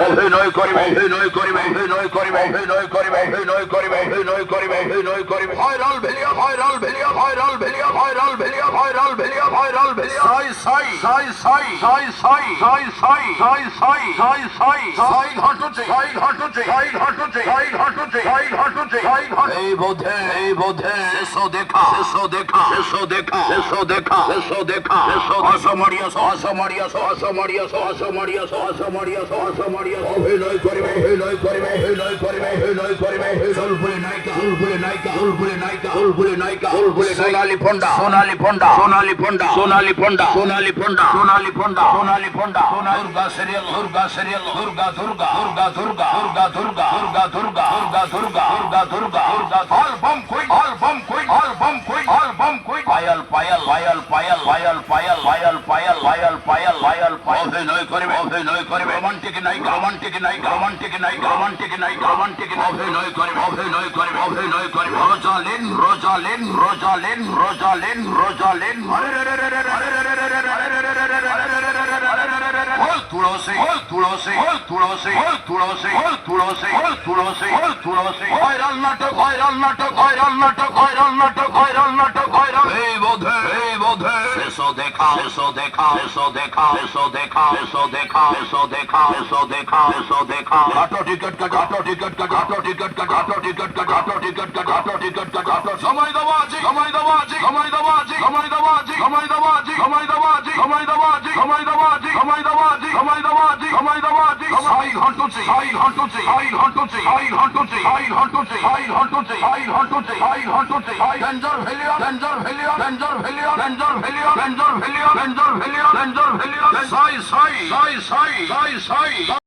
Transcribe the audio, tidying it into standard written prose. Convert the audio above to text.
অভিনয় করিবে অভিনয় করিবে অভিনয় করিবে অভিনয় করিবে অভিনয় করিবে অভিনয় করিবে অভিনয় করিবে ভাইরাল ভেলিয়া ভাইরাল ভেলিয়া ভাইরাল ভেলিয়া ভাইরাল ভেলিয়া ভাইরাল ভেলিয়া ভাইরাল ভেলিয়া সাই সাই সাই সাই সাই সাই সাই সাই সাই সাই সাই সাই ঘটুছে সাই ঘটুছে সাই ঘটুছে সাই ঘটুছে সাই ঘটুছে সাই ঘটুছে এই বোধে এসো দেখা এসো দেখা এসো দেখা এসো দেখা এসো দেখা এসো অসমারিয়া অসমারিয়া অসমারিয়া অসমারিয়া অসমারিয়া অসমারিয়া অভিনয় করিবে অভিনয় করিবে অভিনয় করিবে অভিনয় করিবে ফুলফুলে নায়িকা ফুলফুলে নায়িকা ফুলফুলে নায়িকা ফুলফুলে নায়িকা ফুলফুলে সোনালী ফন্ডা সোনালী ফন্ডা সোনালী ফন্ডা সোনালী ফন্ডা সোনালী ফন্ডা সোনালী ফন্ডা সোনালী ফন্ডা Durga serial Durga serial Durga Durga Durga Durga Durga Durga Durga Durga Durga Durga Durga Durga album কই অ্যালবাম কই অ্যালবাম কই অ্যালবাম কই পায়াল পায়াল পায়াল পায়াল পায়াল পায়াল পায়াল পায়াল পায়াল পায়াল পায়াল অভিনয় করিবে অভিনয় করিবে রোমান্টিক নায়িকা রোমান্টিক নায়িকা রোমান্টিক নায়িকা রোমান্টিক নায়িকা রোমান্টিক অভিনয় করিবে অভিনয় করিবে অভিনয় করিবে Rosalyn Rosalyn Rosalyn Rosalyn Rosalyn Tulsi Tulsi Tulsi Tulsi Tulsi Tulsi Tulsi viral নাটক ভাইরাল নাটক ভাইরাল নাটক ভাইরাল নাটক ভাইরাল নাটক ভাইরাল এই বোধে এসো দেখা এসো দেখা এসো দেখা এসো দেখা এসো দেখা এসো দেখা এসো দেখা এসো দেখা অটো টিকিট কাট অটো টিকিট কাট অটো টিকিট কাট অটো টিকিট কাট অটো টিকিট কাট অটো টিকিট কাট অটো সময় দেওয়া আছে সময় দেওয়া আছে সময় দেওয়া আছে সময় দেওয়া আছে সময় দেওয়া আছে সময় দেওয়া আছে সময় দেওয়া আছে সময় দেওয়া আছে সময় দেওয়া আছে সময় দেওয়া আছে সময় দেওয়া আছে সাই ঘন্টুছে সাই ঘন্টুছে সাই ঘন্টুছে সাই ঘন্টুছে সাই ঘন্টুছে সাই ঘন্টুছে সাই ঘন্টুছে সাই ঘন্টুছে ডেঞ্জার ভেলিয়া ডেঞ্জার ভেলিয়া ডেঞ্জার ভেলিয়া ডেঞ্জার ভেলিয়া ডেঞ্জার ভেলিয়া ডেঞ্জার ভেলিয়া ডেঞ্জার ভেলিয়া সাই সাই সাই সাই সাই সাই